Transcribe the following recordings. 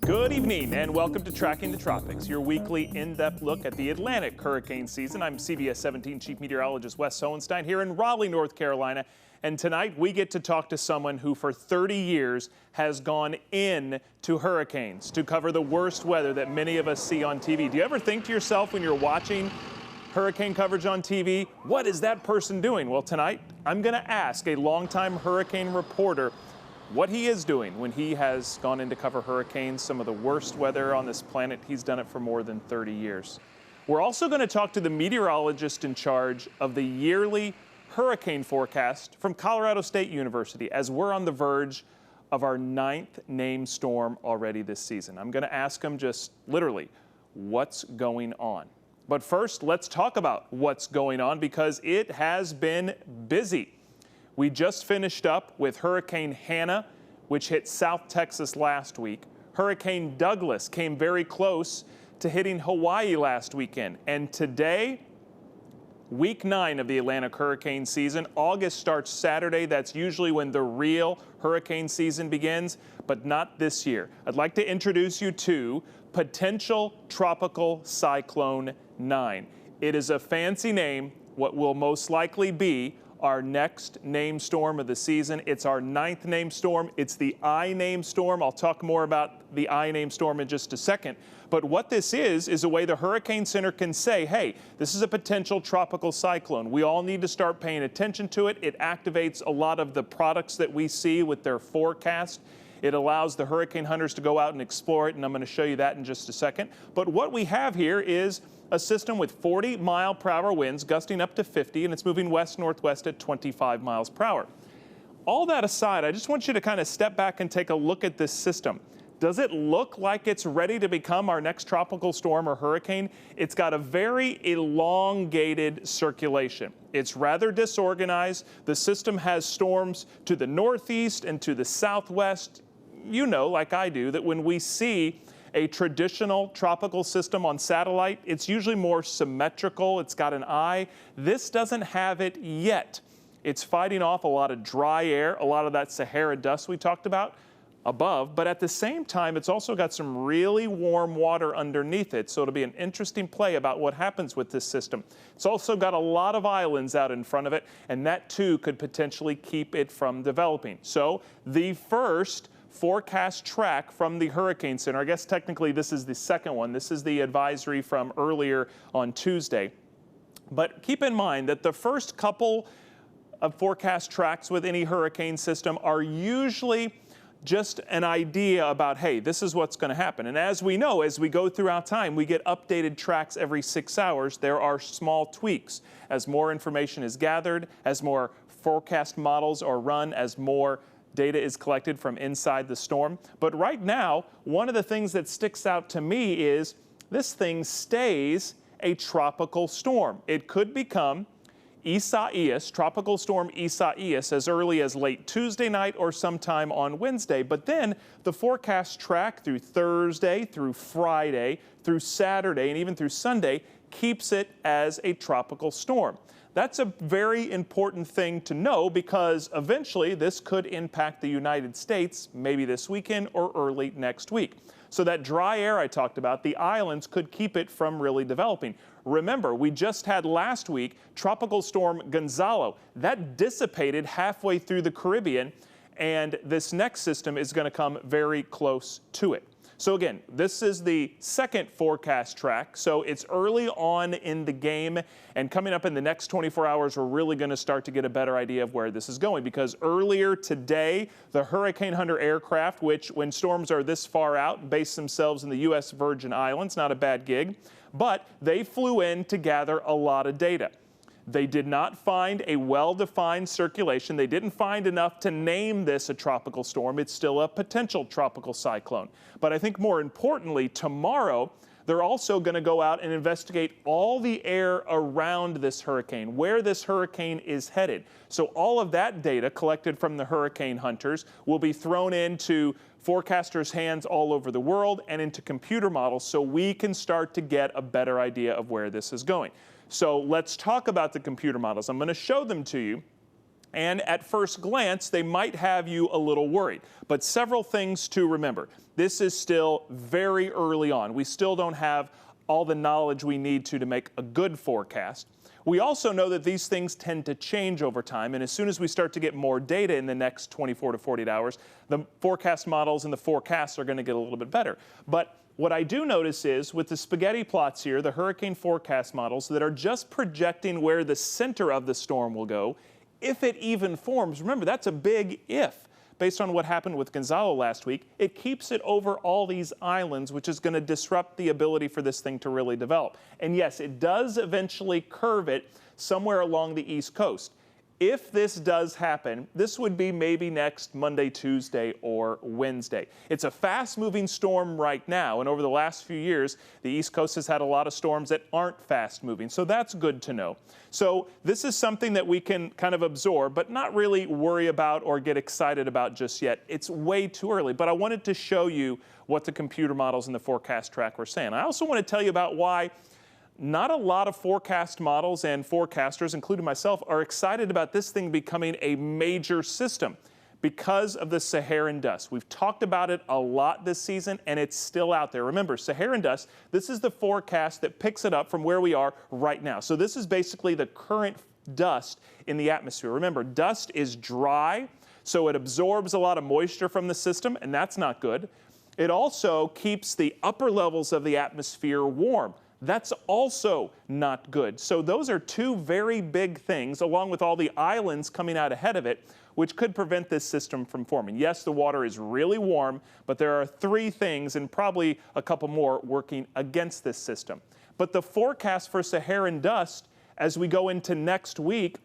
Good evening and welcome to Tracking the Tropics, your weekly in-depth look at the Atlantic hurricane season. I'm CBS 17 Chief Meteorologist Wes Hohenstein here in Raleigh, North Carolina. And tonight we get to talk to someone who for 30 years has gone in to hurricanes to cover the worst weather that many of us see on TV. Do you ever think to yourself when you're watching hurricane coverage on TV, what is that person doing? Well, tonight I'm going to ask a longtime hurricane reporter what he is doing when he has gone in to cover hurricanes, some of the worst weather on this planet. He's done it for more than 30 years. We're also going to talk to the meteorologist in charge of the yearly hurricane forecast from Colorado State University as we're on the verge of our 9th named storm already this season. I'm going to ask him just literally what's going on. But first, let's talk about what's going on because it has been busy. We just finished up with Hurricane Hannah, which hit South Texas last week. Hurricane Douglas came very close to hitting Hawaii last weekend. And today, week 9 of the Atlantic hurricane season. August starts Saturday. That's usually when the real hurricane season begins, but not this year. I'd like to introduce you to Potential Tropical Cyclone 9. It is a fancy name, what will most likely be our next named storm of the season. It's our 9th named storm. It's the I named storm. I'll talk more about the I named storm in just a second. But what this is a way the Hurricane Center can say, hey, this is a potential tropical cyclone. We all need to start paying attention to it. It activates a lot of the products that we see with their forecast. It allows the hurricane hunters to go out and explore it, and I'm going to show you that in just a second. But what we have here is a system with 40-mile-per-hour winds gusting up to 50, and it's moving west-northwest at 25 miles per hour. All that aside, I just want you to kind of step back and take a look at this system. Does it look like it's ready to become our next tropical storm or hurricane? It's got a very elongated circulation. It's rather disorganized. The system has storms to the northeast and to the southwest. You know, like I do, that when we see a traditional tropical system on satellite, it's usually more symmetrical. It's got an eye. This doesn't have it yet. It's fighting off a lot of dry air, a lot of that Sahara dust we talked about above, but at the same time, it's also got some really warm water underneath it, so it'll be an interesting play about what happens with this system. It's also got a lot of islands out in front of it, and that too could potentially keep it from developing. So the first forecast track from the Hurricane Center, I guess technically this is the second one. This is the advisory from earlier on Tuesday. But keep in mind that the first couple of forecast tracks with any hurricane system are usually just an idea about, hey, this is what's going to happen. And as we know, as we go throughout time, we get updated tracks every 6 hours. There are small tweaks. As more information is gathered, as more forecast models are run, as more data is collected from inside the storm. But right now, one of the things that sticks out to me is this thing stays a tropical storm. It could become Isaias, Tropical Storm Isaias, as early as late Tuesday night or sometime on Wednesday. But then the forecast track through Thursday, through Friday, through Saturday, and even through Sunday keeps it as a tropical storm. That's a very important thing to know because eventually this could impact the United States, maybe this weekend or early next week. So that dry air I talked about, the islands could keep it from really developing. Remember, we just had last week Tropical Storm Gonzalo. That dissipated halfway through the Caribbean, and this next system is going to come very close to it. So again, this is the second forecast track, so it's early on in the game, and coming up in the next 24 hours, we're really going to start to get a better idea of where this is going, because earlier today, the Hurricane Hunter aircraft, which when storms are this far out, base themselves in the U.S. Virgin Islands, not a bad gig, but they flew in to gather a lot of data. They did not find a well-defined circulation. They didn't find enough to name this a tropical storm. It's still a potential tropical cyclone. But I think more importantly, tomorrow, they're also going to go out and investigate all the air around this hurricane, where this hurricane is headed. So all of that data collected from the hurricane hunters will be thrown into forecasters' hands all over the world and into computer models so we can start to get a better idea of where this is going. So let's talk about the computer models. I'm going to show them to you. And at first glance, they might have you a little worried. But several things to remember. This is still very early on. We still don't have all the knowledge we need to make a good forecast. We also know that these things tend to change over time, and as soon as we start to get more data in the next 24 to 48 hours, the forecast models and the forecasts are going to get a little bit better. But what I do notice is with the spaghetti plots here, the hurricane forecast models that are just projecting where the center of the storm will go, if it even forms. Remember, that's a big if. Based on what happened with Gonzalo last week, it keeps it over all these islands, which is going to disrupt the ability for this thing to really develop. And yes, it does eventually curve it somewhere along the East Coast. If this does happen, this would be maybe next Monday, Tuesday, or Wednesday. It's a fast-moving storm right now, and over the last few years, the East Coast has had a lot of storms that aren't fast-moving, so that's good to know. So this is something that we can kind of absorb, but not really worry about or get excited about just yet. It's way too early, but I wanted to show you what the computer models and the forecast track were saying. I also want to tell you about why not a lot of forecast models and forecasters, including myself, are excited about this thing becoming a major system because of the Saharan dust. We've talked about it a lot this season, and it's still out there. Remember, Saharan dust, this is the forecast that picks it up from where we are right now. So this is basically the current dust in the atmosphere. Remember, dust is dry, so it absorbs a lot of moisture from the system, and that's not good. It also keeps the upper levels of the atmosphere warm. That's also not good. So those are two very big things, along with all the islands coming out ahead of it, which could prevent this system from forming. Yes, the water is really warm, but there are three things, and probably a couple more, working against this system. But the forecast for Saharan dust, as we go into next week,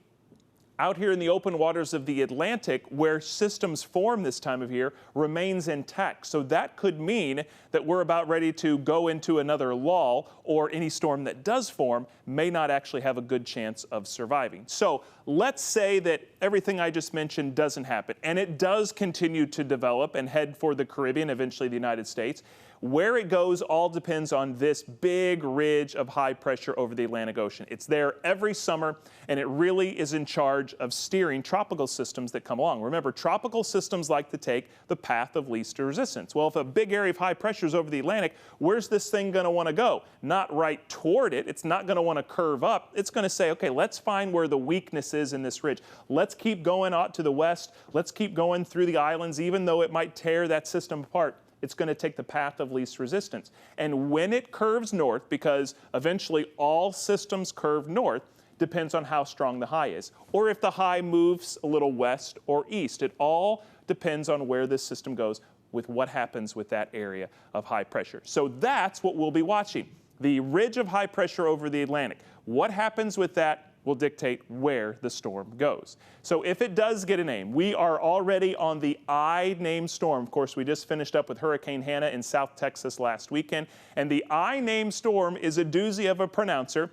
out here in the open waters of the Atlantic, where systems form this time of year, remains intact. So that could mean that we're about ready to go into another lull, or any storm that does form may not actually have a good chance of surviving. So let's say that everything I just mentioned doesn't happen, and it does continue to develop and head for the Caribbean, eventually the United States. Where it goes all depends on this big ridge of high pressure over the Atlantic Ocean. It's there every summer, and it really is in charge of steering tropical systems that come along. Remember, tropical systems like to take the path of least resistance. Well, if a big area of high pressure is over the Atlantic, where's this thing going to want to go? Not right toward it. It's not going to want to curve up. It's going to say, okay, let's find where the weakness is in this ridge. Let's keep going out to the west. Let's keep going through the islands, even though it might tear that system apart. It's going to take the path of least resistance. And when it curves north, because eventually all systems curve north, depends on how strong the high is, or if the high moves a little west or east. It all depends on where this system goes with what happens with that area of high pressure. So that's what we'll be watching. The ridge of high pressure over the Atlantic. What happens with that will dictate where the storm goes. So if it does get a name, we are already on the I named storm. Of course, we just finished up with Hurricane Hannah in South Texas last weekend, and the I named storm is a doozy of a pronouncer.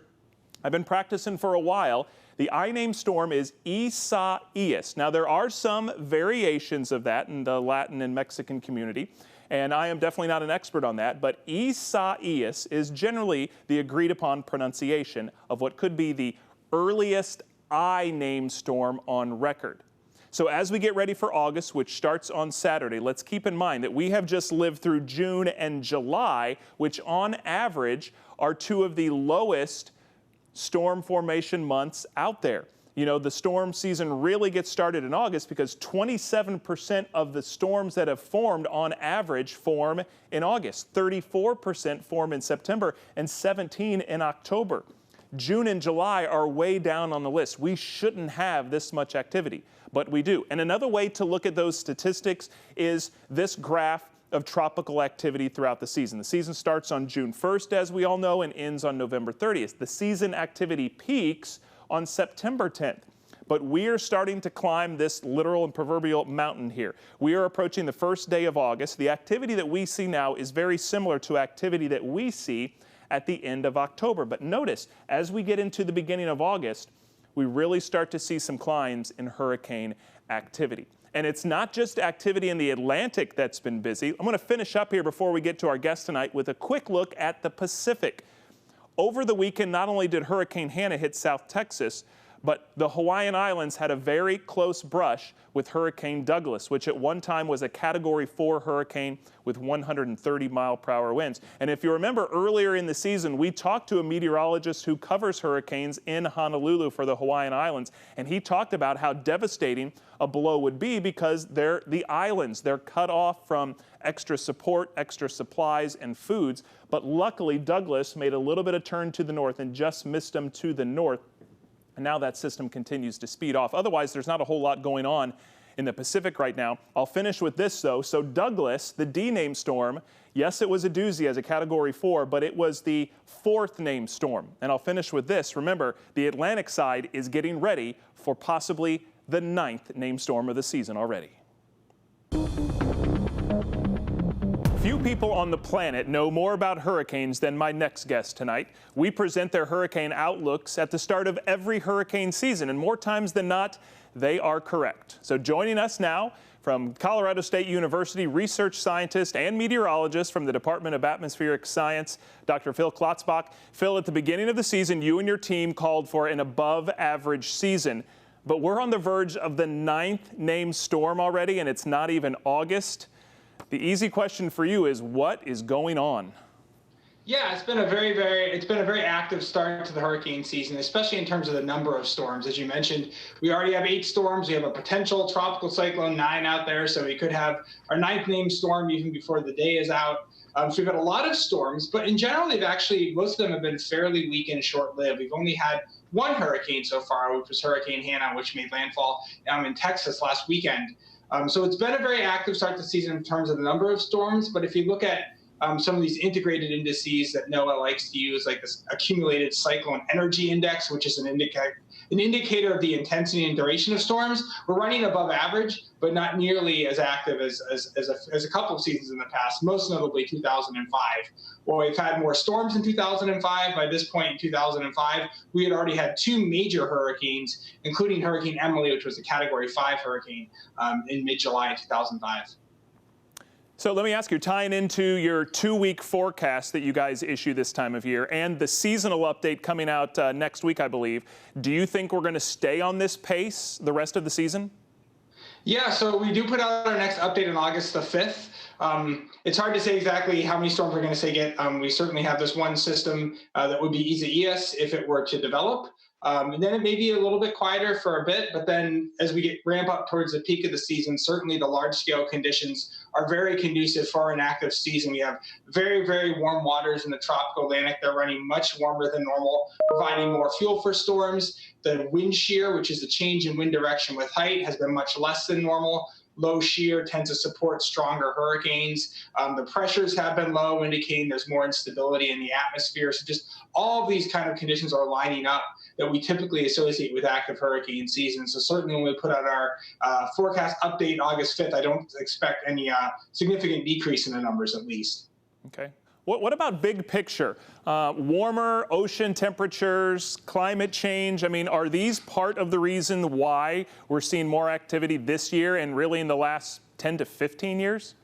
I've been practicing for a while. The I named storm is Isaias. Now, there are some variations of that in the Latin and Mexican community, and I am definitely not an expert on that, but Isaias is generally the agreed upon pronunciation of what could be the earliest I named storm on record. So as we get ready for August, which starts on Saturday, let's keep in mind that we have just lived through June and July, which on average are two of the lowest storm formation months out there. You know, the storm season really gets started in August because 27% of the storms that have formed on average form in August, 34% form in September, and 17% in October. June and July are way down on the list. We shouldn't have this much activity, but we do. And another way to look at those statistics is this graph of tropical activity throughout the season. The season starts on June 1st, as we all know, and ends on November 30th. The season activity peaks on September 10th. But we are starting to climb this literal and proverbial mountain here. We are approaching the first day of August. The activity that we see now is very similar to activity that we see at the end of October. But notice, as we get into the beginning of August, we really start to see some climbs in hurricane activity. And it's not just activity in the Atlantic that's been busy. I'm going to finish up here before we get to our guest tonight with a quick look at the Pacific. Over the weekend, not only did Hurricane Hannah hit South Texas, But the Hawaiian Islands had a very close brush with Hurricane Douglas, which at one time was a Category 4 hurricane with 130-mile-per-hour winds. And if you remember earlier in the season, we talked to a meteorologist who covers hurricanes in Honolulu for the Hawaiian Islands, and he talked about how devastating a blow would be because they're the islands. They're cut off from extra support, extra supplies, and foods. But luckily, Douglas made a little bit of turn to the north and just missed them to the north. And now that system continues to speed off. Otherwise, there's not a whole lot going on in the Pacific right now. I'll finish with this, though. So Douglas, the D-named storm, yes, it was a doozy as a Category 4, but it was the 4th named storm. And I'll finish with this. Remember, the Atlantic side is getting ready for possibly the 9th named storm of the season already. Few people on the planet know more about hurricanes than my next guest tonight. We present their hurricane outlooks at the start of every hurricane season, and more times than not, they are correct. So joining us now from Colorado State University, research scientist and meteorologist from the Department of Atmospheric Science, Dr. Phil Klotzbach. Phil, at the beginning of the season, you and your team called for an above-average season, but we're on the verge of the 9th named storm already, and it's not even August. The easy question for you is, what is going on? Yeah, it's been a very active start to the hurricane season, especially in terms of the number of storms. As you mentioned, we already have 8 storms. We have a potential tropical cyclone 9 out there, so we could have our 9th named storm even before the day is out. So we've got a lot of storms, but in general, most of them have been fairly weak and short-lived. We've only had one hurricane so far, which was Hurricane Hannah, which made landfall in Texas last weekend. So it's been a very active start to the season in terms of the number of storms. But if you look at some of these integrated indices that NOAA likes to use, like this accumulated cyclone energy index, which is an indicator of the intensity and duration of storms, we're running above average, but not nearly as active as a couple of seasons in the past, most notably 2005. Well, we've had more storms in 2005. By this point in 2005, we had already had 2 major hurricanes, including Hurricane Emily, which was a Category 5 hurricane in mid-July 2005. So let me ask you, tying into your 2-week forecast that you guys issue this time of year and the seasonal update coming out next week, I believe, do you think we're going to stay on this pace the rest of the season? Yeah, so we do put out our next update on August the 5th. It's hard to say exactly how many storms we're going to get. We certainly have this one system that would be Isaias if it were to develop. And then it may be a little bit quieter for a bit, but then as we ramp up towards the peak of the season, certainly the large-scale conditions are very conducive for an active season. We have very, very warm waters in the tropical Atlantic. They're running much warmer than normal, providing more fuel for storms. The wind shear, which is the change in wind direction with height, has been much less than normal. Low shear tends to support stronger hurricanes. The pressures have been low, indicating there's more instability in the atmosphere. So just all of these kind of conditions are lining up that we typically associate with active hurricane season. So certainly when we put out our forecast update August 5th, I don't expect any significant decrease in the numbers at least. Okay. What about big picture? Warmer ocean temperatures, climate change? I mean, are these part of the reason why we're seeing more activity this year and really in the last 10 to 15 years?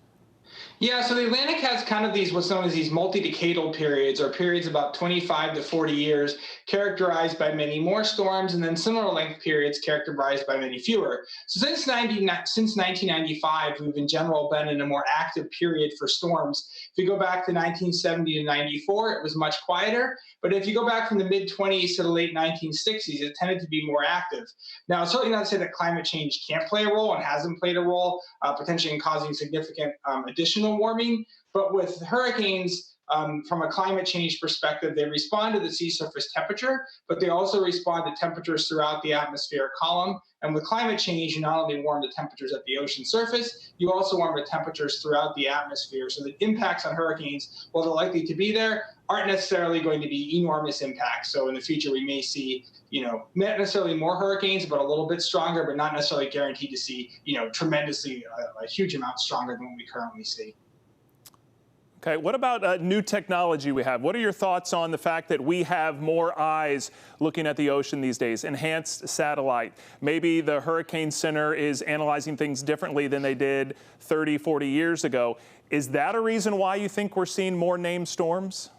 Yeah, so the Atlantic has kind of what's known as these multi-decadal periods, or periods about 25 to 40 years, characterized by many more storms, and then similar length periods characterized by many fewer. So since 1995, we've in general been in a more active period for storms. If you go back to 1970 to 94, it was much quieter. But if you go back from the mid-20s to the late 1960s, it tended to be more active. Now, it's certainly not to say that climate change can't play a role and hasn't played a role, potentially in causing significant additional warming. But with hurricanes, from a climate change perspective, they respond to the sea surface temperature, but they also respond to temperatures throughout the atmospheric column. And with climate change, you not only warm the temperatures at the ocean surface, you also warm the temperatures throughout the atmosphere. So the impacts on hurricanes, while they're likely to be there, aren't necessarily going to be enormous impacts. So in the future, we may see, not necessarily more hurricanes, but a little bit stronger, but not necessarily guaranteed to see, tremendously, a huge amount stronger than what we currently see. Okay, what about new technology we have? What are your thoughts on the fact that we have more eyes looking at the ocean these days? Enhanced satellite. Maybe the Hurricane Center is analyzing things differently than they did 30, 40 years ago. Is that a reason why you think we're seeing more named storms?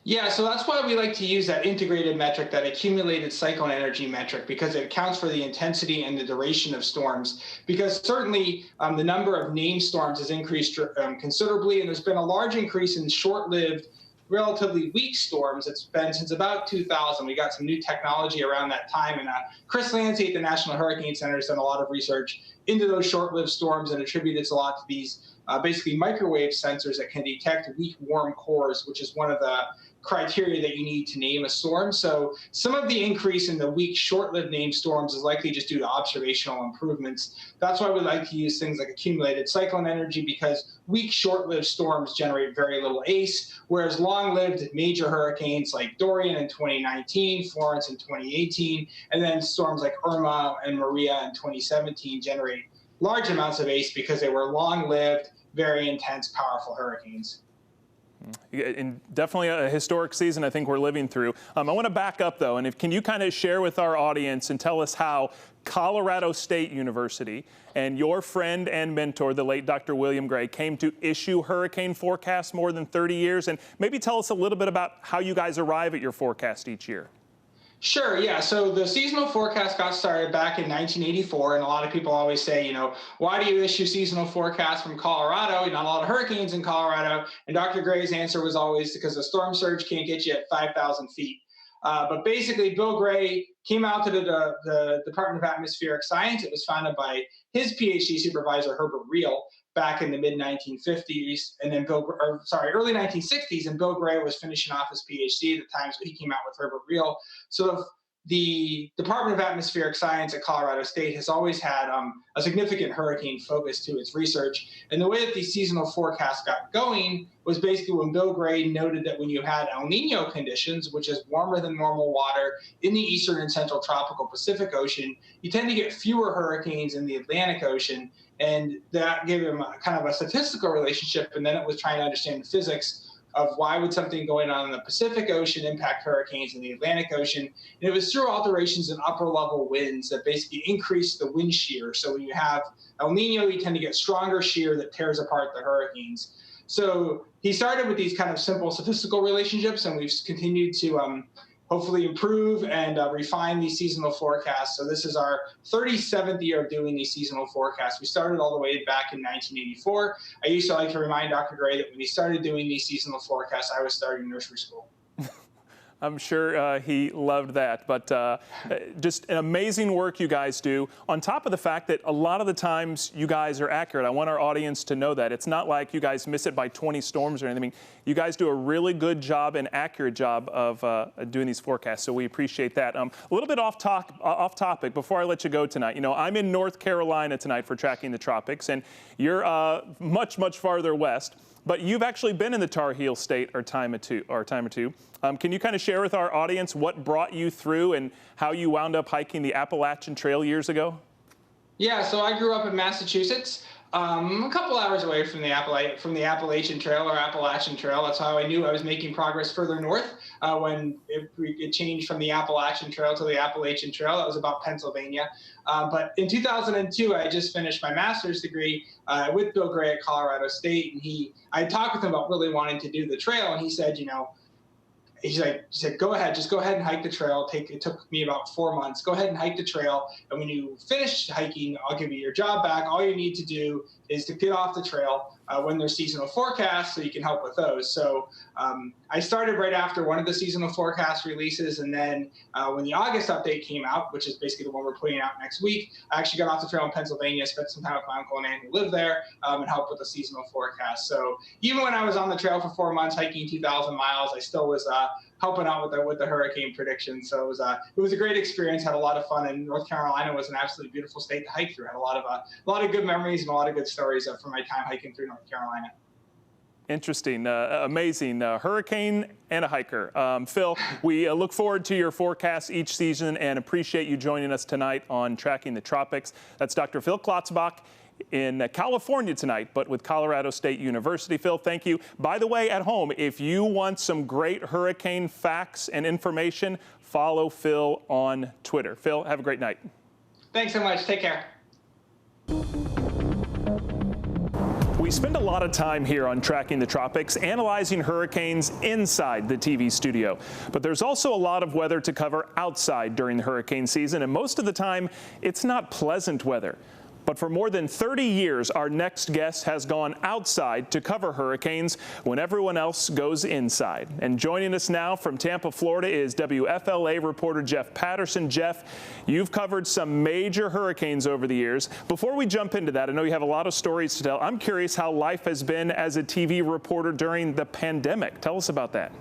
Yeah, so that's why we like to use that integrated metric, that accumulated cyclone energy metric, because it accounts for the intensity and the duration of storms. Because certainly the number of named storms has increased considerably, and there's been a large increase in short-lived, relatively weak storms. It's been since about 2000. We got some new technology around that time, and Chris Lancy at the National Hurricane Center has done a lot of research into those short-lived storms and attributed a lot to these basically microwave sensors that can detect weak warm cores, which is one of the criteria that you need to name a storm. So some of the increase in the weak, short-lived named storms is likely just due to observational improvements. That's why we like to use things like accumulated cyclone energy, because weak, short-lived storms generate very little ACE, whereas long-lived major hurricanes like Dorian in 2019, Florence in 2018, and then storms like Irma and Maria in 2017 generate large amounts of ACE because they were long-lived, very intense, powerful hurricanes. And definitely a historic season I think we're living through. I want to back up though, and can you kind of share with our audience and tell us how Colorado State University and your friend and mentor, the late Dr. William Gray, came to issue hurricane forecasts more than 30 years, and maybe tell us a little bit about how you guys arrive at your forecast each year. Sure, yeah. So the seasonal forecast got started back in 1984, and a lot of people always say, why do you issue seasonal forecasts from Colorado? Not a lot of hurricanes in Colorado. And Dr. Gray's answer was always because the storm surge can't get you at 5,000 feet. But basically, Bill Gray came out to the Department of Atmospheric Science. It was founded by his PhD supervisor, Herbert Reel, back in the mid-1950s, and then early 1960s, and Bill Gray was finishing off his PhD at the time, so he came out with Herbert Reel. So the Department of Atmospheric Science at Colorado State has always had a significant hurricane focus to its research. And the way that these seasonal forecasts got going was basically when Bill Gray noted that when you had El Nino conditions, which is warmer than normal water in the eastern and central tropical Pacific Ocean, you tend to get fewer hurricanes in the Atlantic Ocean. And that gave him kind of a statistical relationship. And then it was trying to understand the physics of why would something going on in the Pacific Ocean impact hurricanes in the Atlantic Ocean. And it was through alterations in upper level winds that basically increased the wind shear. So when you have El Nino, you tend to get stronger shear that tears apart the hurricanes. So he started with these kind of simple statistical relationships, and we've continued to hopefully improve and refine these seasonal forecasts. So this is our 37th year of doing these seasonal forecasts. We started all the way back in 1984. I used to like to remind Dr. Gray that when he started doing these seasonal forecasts, I was starting nursery school. I'm sure he loved that, but just an amazing work you guys do, on top of the fact that a lot of the times you guys are accurate. I want our audience to know that. It's not like you guys miss it by 20 storms or anything. You guys do a really good job and accurate job of doing these forecasts, so we appreciate that. A little bit off topic before I let you go tonight. I'm in North Carolina tonight for Tracking the Tropics, and you're much, much farther west. But you've actually been in the Tar Heel State a time or two. Can you kind of share with our audience what brought you through and how you wound up hiking the Appalachian Trail years ago? Yeah, so I grew up in Massachusetts, a couple hours away from the Appalachian Trail or Appalachian Trail. That's how I knew I was making progress further north when it changed from the Appalachian Trail to the Appalachian Trail. That was about Pennsylvania. But in 2002, I just finished my master's degree with Bill Gray at Colorado State, and I talked with him about really wanting to do the trail, and he said, he said, go ahead, just go ahead and hike the trail. It took me about 4 months. Go ahead and hike the trail. And when you finish hiking, I'll give you your job back. All you need to do is to get off the trail when there's seasonal forecasts, so you can help with those. So I started right after one of the seasonal forecast releases. And then when the August update came out, which is basically the one we're putting out next week, I actually got off the trail in Pennsylvania, spent some time with my uncle and aunt who live there, and helped with the seasonal forecast. So even when I was on the trail for 4 months, hiking 2,000 miles, I still was helping out with the hurricane prediction. So it was a great experience. Had a lot of fun, and North Carolina was an absolutely beautiful state to hike through. Had a lot of good memories and a lot of good stories from my time hiking through North Carolina. Interesting, amazing. Hurricane and a hiker. Phil, we look forward to your forecasts each season and appreciate you joining us tonight on Tracking the Tropics. That's Dr. Phil Klotzbach in California tonight, but with Colorado State University. Phil, thank you. By the way, at home, if you want some great hurricane facts and information, follow Phil on Twitter. Phil, have a great night. Thanks so much. Take care. We spend a lot of time here on Tracking the Tropics, analyzing hurricanes inside the TV studio. But there's also a lot of weather to cover outside during the hurricane season, and most of the time, it's not pleasant weather. But for more than 30 years, our next guest has gone outside to cover hurricanes when everyone else goes inside. And joining us now from Tampa, Florida is WFLA reporter Jeff Patterson. Jeff, you've covered some major hurricanes over the years. Before we jump into that, I know you have a lot of stories to tell. I'm curious how life has been as a TV reporter during the pandemic. Tell us about that.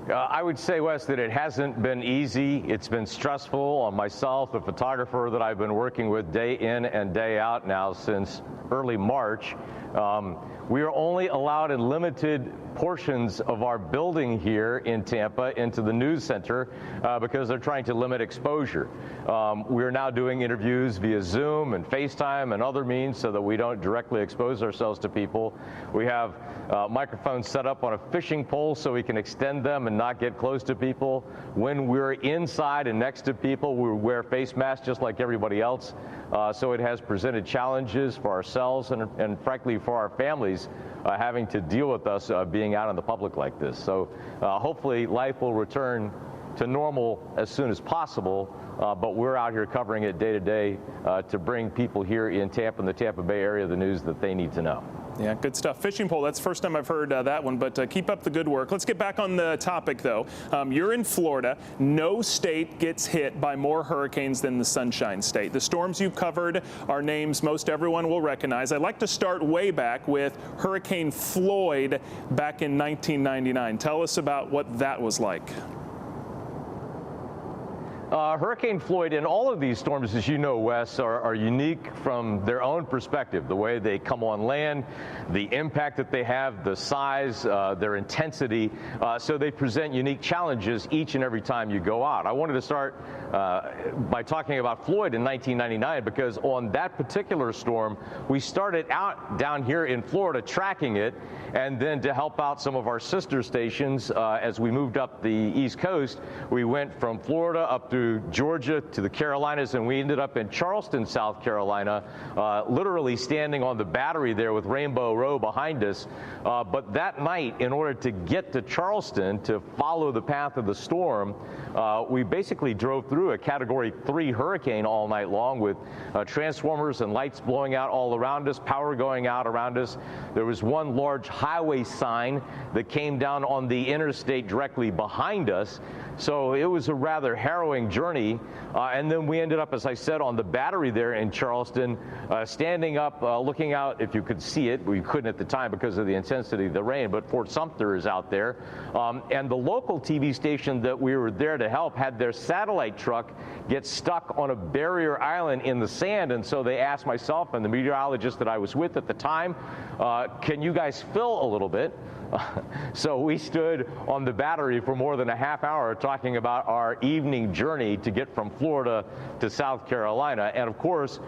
I would say, Wes, that it hasn't been easy. It's been stressful on myself, a photographer that I've been working with day in and day out now since early March. We are only allowed in limited portions of our building here in Tampa into the news center because they're trying to limit exposure. We are now doing interviews via Zoom and FaceTime and other means so that we don't directly expose ourselves to people. We have microphones set up on a fishing pole so we can extend them and not get close to people. When we're inside and next to people, we wear face masks just like everybody else. So it has presented challenges for ourselves and frankly for our families having to deal with us being out in the public like this. So hopefully life will return to normal as soon as possible, but we're out here covering it day to day to bring people here in Tampa and the Tampa Bay area the news that they need to know. Yeah, good stuff. Fishing pole, that's the first time I've heard that one, but keep up the good work. Let's get back on the topic, though. You're in Florida. No state gets hit by more hurricanes than the Sunshine State. The storms you've covered are names most everyone will recognize. I'd like to start way back with Hurricane Floyd back in 1999. Tell us about what that was like. Hurricane Floyd and all of these storms, as you know, Wes, are unique from their own perspective. The way they come on land, the impact that they have, the size, their intensity. So they present unique challenges each and every time you go out. I wanted to start by talking about Floyd in 1999 because on that particular storm, we started out down here in Florida tracking it, and then to help out some of our sister stations as we moved up the East Coast, we went from Florida up through Georgia to the Carolinas, and we ended up in Charleston, South Carolina, literally standing on the battery there with Rainbow Row behind us. But that night, in order to get to Charleston to follow the path of the storm, we basically drove through a Category 3 hurricane all night long with transformers and lights blowing out all around us, power going out around us. There was one large highway sign that came down on the interstate directly behind us. So it was a rather harrowing journey. And then we ended up, as I said, on the battery there in Charleston, standing up, looking out, if you could see it. We couldn't at the time because of the intensity of the rain, but Fort Sumter is out there. And the local TV station that we were there to help had their satellite truck get stuck on a barrier island in the sand. And so they asked myself and the meteorologist that I was with at the time, can you guys fill a little bit? So we stood on the battery for more than a half hour talking about our evening journey to get from Florida to South Carolina. And of course,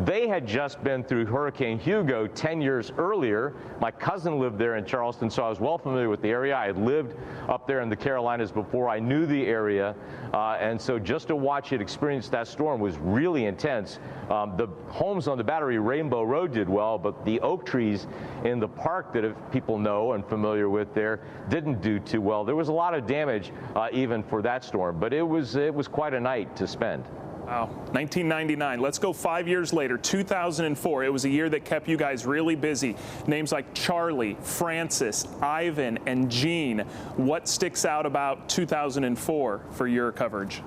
they had just been through Hurricane Hugo 10 years earlier. My cousin lived there in Charleston, so I was well familiar with the area. I had lived up there in the Carolinas before. I knew the area. And so just to watch it experience that storm was really intense. The homes on the battery, Rainbow Road, did well, but the oak trees in the park that if people know and familiar with there didn't do too well. There was a lot of damage even for that storm, but it was quite a night to spend. Wow, 1999. Let's go 5 years later, 2004. It was a year that kept you guys really busy. Names like Charlie, Francis, Ivan, and Jean. What sticks out about 2004 for your coverage?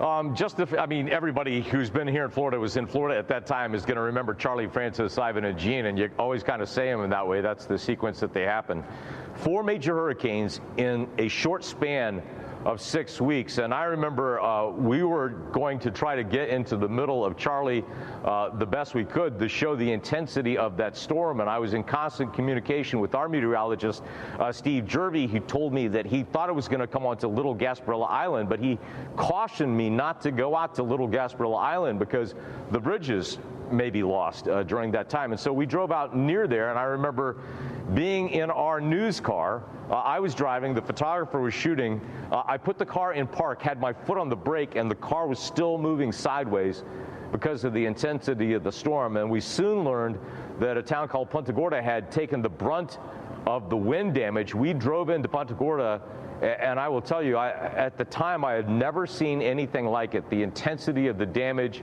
Everybody who's been here in Florida, was in Florida at that time, is going to remember Charlie, Francis, Ivan, and Jean, and you always kind of say them in that way. That's the sequence that they happen. 4 major hurricanes in a short span of 6 weeks. And I remember we were going to try to get into the middle of Charlie the best we could to show the intensity of that storm. And I was in constant communication with our meteorologist, Steve Jervey. He told me that he thought it was going to come onto Little Gasparilla Island, but he cautioned me not to go out to Little Gasparilla Island because the bridges may be lost during that time. And so we drove out near there, and I remember being in our news car. I was driving, the photographer was shooting. I put the car in park, had my foot on the brake, and the car was still moving sideways. because of the intensity of the storm. And we soon learned that a town called Punta Gorda had taken the brunt of the wind damage. We drove into Punta Gorda, and I will tell you, at the time, I had never seen anything like it. The intensity of the damage.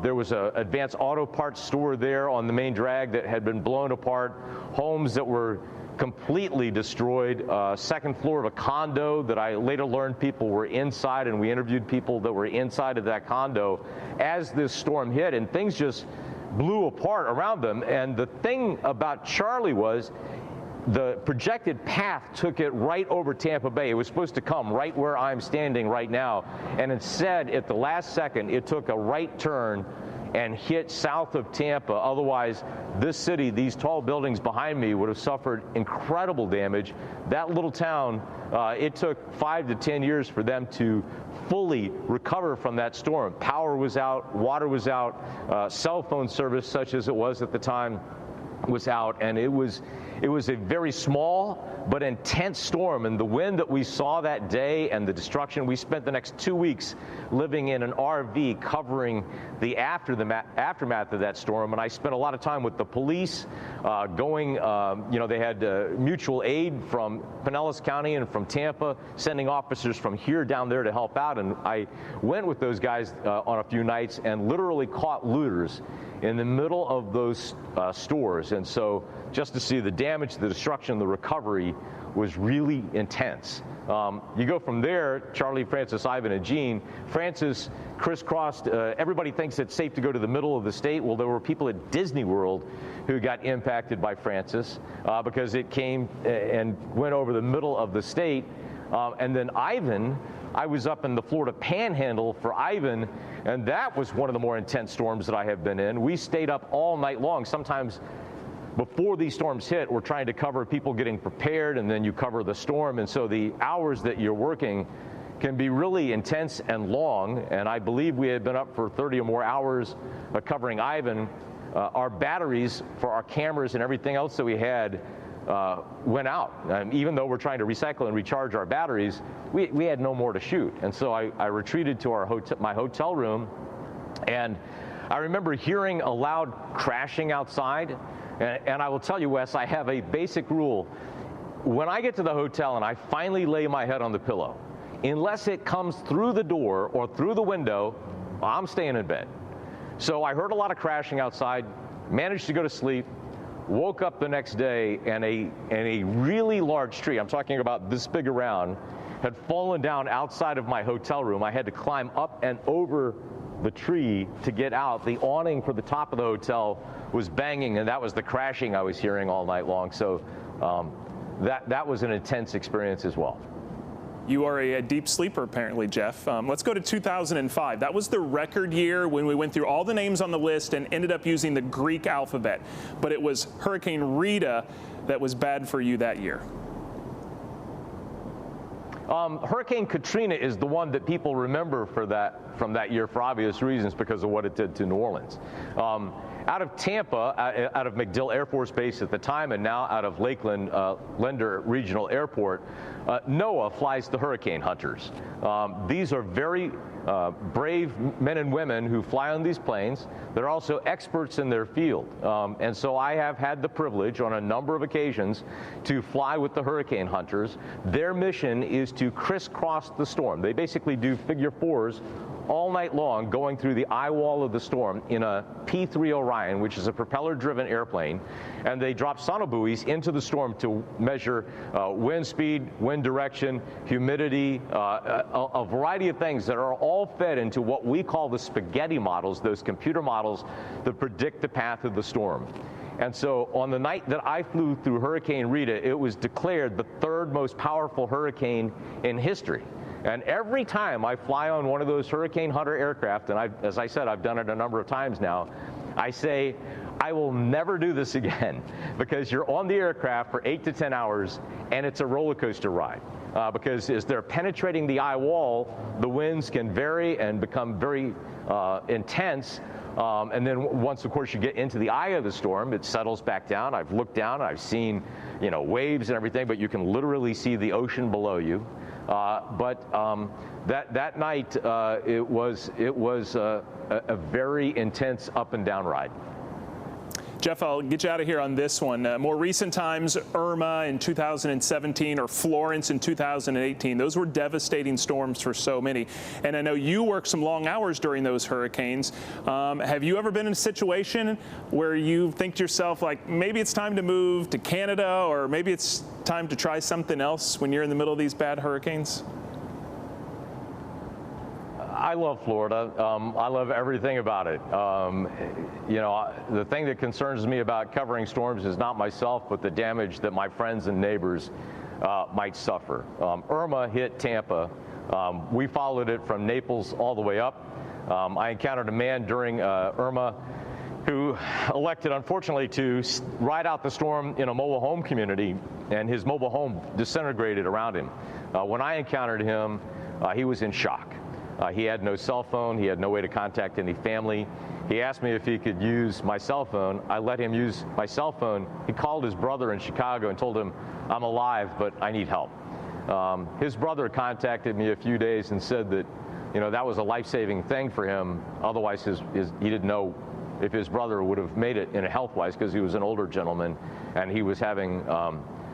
There was an Advanced Auto Parts store there on the main drag that had been blown apart. Homes that were completely destroyed. Second floor of a condo that I later learned people were inside, and we interviewed people that were inside of that condo as this storm hit, and things just blew apart around them. And the thing about Charlie was the projected path took it right over Tampa Bay. It was supposed to come right where I'm standing right now, and instead, at the last second, it took a right turn and hit south of Tampa. Otherwise, this city, these tall buildings behind me, would have suffered incredible damage. That little town, it took 5 to 10 years for them to fully recover from that storm. Power was out, water was out, cell phone service, such as it was at the time, was out, and it was a very small but intense storm. And the wind that we saw that day and the destruction, we spent the next 2 weeks living in an RV covering the aftermath of that storm. And I spent a lot of time with the police, they had mutual aid from Pinellas County and from Tampa, sending officers from here down there to help out. And I went with those guys on a few nights and literally caught looters in the middle of those stores. And so just to see the damage, the destruction, the recovery was really intense. You go from there, Charlie, Francis, Ivan, and Gene. Francis crisscrossed. Everybody thinks it's safe to go to the middle of the state. Well, there were people at Disney World who got impacted by Francis because it came and went over the middle of the state. And then Ivan, I was up in the Florida Panhandle for Ivan, and that was one of the more intense storms that I have been in. We stayed up all night long. Sometimes before these storms hit, we're trying to cover people getting prepared, and then you cover the storm. And so the hours that you're working can be really intense and long. And I believe we had been up for 30 or more hours covering Ivan. Our batteries for our cameras and everything else that we had went out. Even though we're trying to recycle and recharge our batteries, we had no more to shoot. And so I retreated to my hotel room, and I remember hearing a loud crashing outside. And I will tell you, Wes, I have a basic rule. When I get to the hotel and I finally lay my head on the pillow, unless it comes through the door or through the window, I'm staying in bed. So I heard a lot of crashing outside, managed to go to sleep, woke up the next day, and a really large tree, I'm talking about this big around, had fallen down outside of my hotel room. I had to climb up and over the tree to get out. The awning for the top of the hotel was banging, and that was the crashing I was hearing all night long. So that was an intense experience as well. You are a deep sleeper, apparently, Jeff. Let's go to 2005. That was the record year when we went through all the names on the list and ended up using the Greek alphabet. But it was Hurricane Rita that was bad for you that year. Hurricane Katrina is the one that people remember from that year for obvious reasons because of what it did to New Orleans. Out of Tampa, out of MacDill Air Force Base at the time, and now out of Lakeland Linder Regional Airport, NOAA flies the hurricane hunters. These are very brave men and women who fly on these planes. They're also experts in their field. And so I have had the privilege on a number of occasions to fly with the hurricane hunters. Their mission is to crisscross the storm. They basically do figure fours all night long, going through the eye wall of the storm in a P-3 Orion, which is a propeller-driven airplane, and they drop sonobuoys into the storm to measure wind speed, wind direction, humidity, a variety of things that are all fed into what we call the spaghetti models, those computer models that predict the path of the storm. And so on the night that I flew through Hurricane Rita, it was declared the third most powerful hurricane in history. And every time I fly on one of those Hurricane Hunter aircraft, and as I said, I've done it a number of times now, I say, I will never do this again, because you're on the aircraft for 8 to 10 hours, and it's a roller coaster ride. Because as they're penetrating the eye wall, the winds can vary and become very intense. And then once, of course, you get into the eye of the storm, it settles back down. I've looked down, I've seen, waves and everything, but you can literally see the ocean below you. That night, it was a very intense up and down ride. Jeff, I'll get you out of here on this one. More recent times, Irma in 2017 or Florence in 2018. Those were devastating storms for so many. And I know you work some long hours during those hurricanes. Have you ever been in a situation where you think to yourself, like, maybe it's time to move to Canada, or maybe it's time to try something else when you're in the middle of these bad hurricanes? I love Florida. I love everything about it. You know, the thing that concerns me about covering storms is not myself, but the damage that my friends and neighbors might suffer. Irma hit Tampa. We followed it from Naples all the way up. I encountered a man during Irma who elected, unfortunately, to ride out the storm in a mobile home community, and his mobile home disintegrated around him. When I encountered him, he was in shock. He had no cell phone. He had no way to contact any family. He asked me if he could use my cell phone. I let him use my cell phone. He called his brother in Chicago and told him, I'm alive, but I need help. His brother contacted me a few days and said that, you know, that was a life-saving thing for him. Otherwise, he didn't know if his brother would have made it in a health-wise, because he was an older gentleman and he was having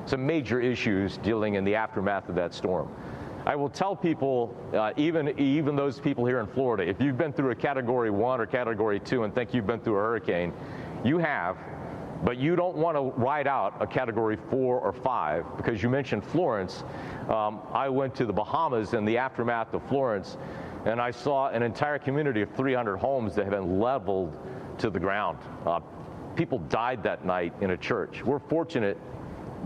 some major issues dealing in the aftermath of that storm. I will tell people, even those people here in Florida, if you've been through a Category 1 or Category 2 and think you've been through a hurricane, you have, but you don't want to ride out a Category 4 or 5, because you mentioned Florence. I went to the Bahamas in the aftermath of Florence, and I saw an entire community of 300 homes that had been leveled to the ground. People died that night in a church. We're fortunate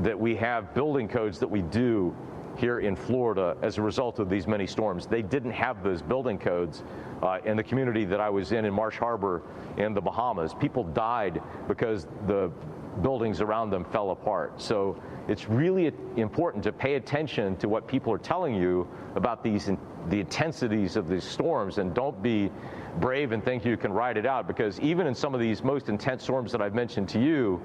that we have building codes that we do here in Florida as a result of these many storms. They didn't have those building codes in the community that I was in Marsh Harbor in the Bahamas. People died because the buildings around them fell apart. So it's really important to pay attention to what people are telling you about the intensities of these storms, and don't be brave and think you can ride it out, because even in some of these most intense storms that I've mentioned to you,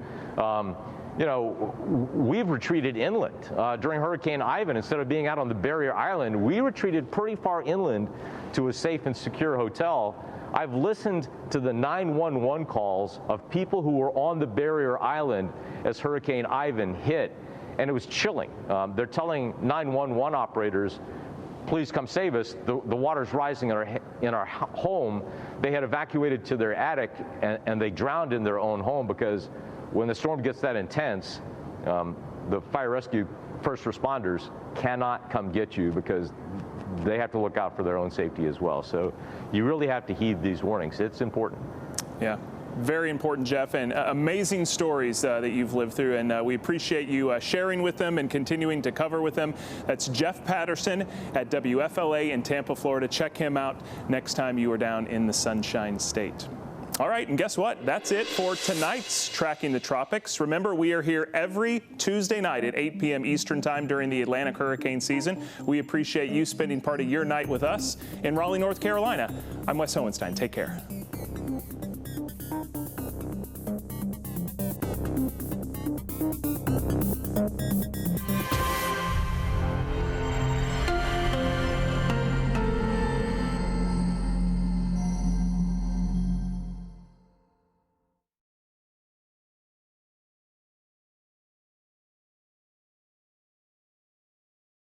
you know, we've retreated inland. During Hurricane Ivan, instead of being out on the barrier island, we retreated pretty far inland to a safe and secure hotel. I've listened to the 911 calls of people who were on the barrier island as Hurricane Ivan hit, and it was chilling. They're telling 911 operators, please come save us. The water's rising in our home. They had evacuated to their attic, and they drowned in their own home, because when the storm gets that intense, the fire rescue first responders cannot come get you, because they have to look out for their own safety as well. So you really have to heed these warnings. It's important. Yeah. Very important, Jeff, and amazing stories that you've lived through, and we appreciate you sharing with them and continuing to cover with them. That's Jeff Patterson at WFLA in Tampa, Florida. Check him out next time you are down in the Sunshine State. All right, and guess what? That's it for tonight's Tracking the Tropics. Remember, we are here every Tuesday night at 8 p.m. Eastern Time during the Atlantic hurricane season. We appreciate you spending part of your night with us in Raleigh, North Carolina. I'm Wes Hohenstein. Take care.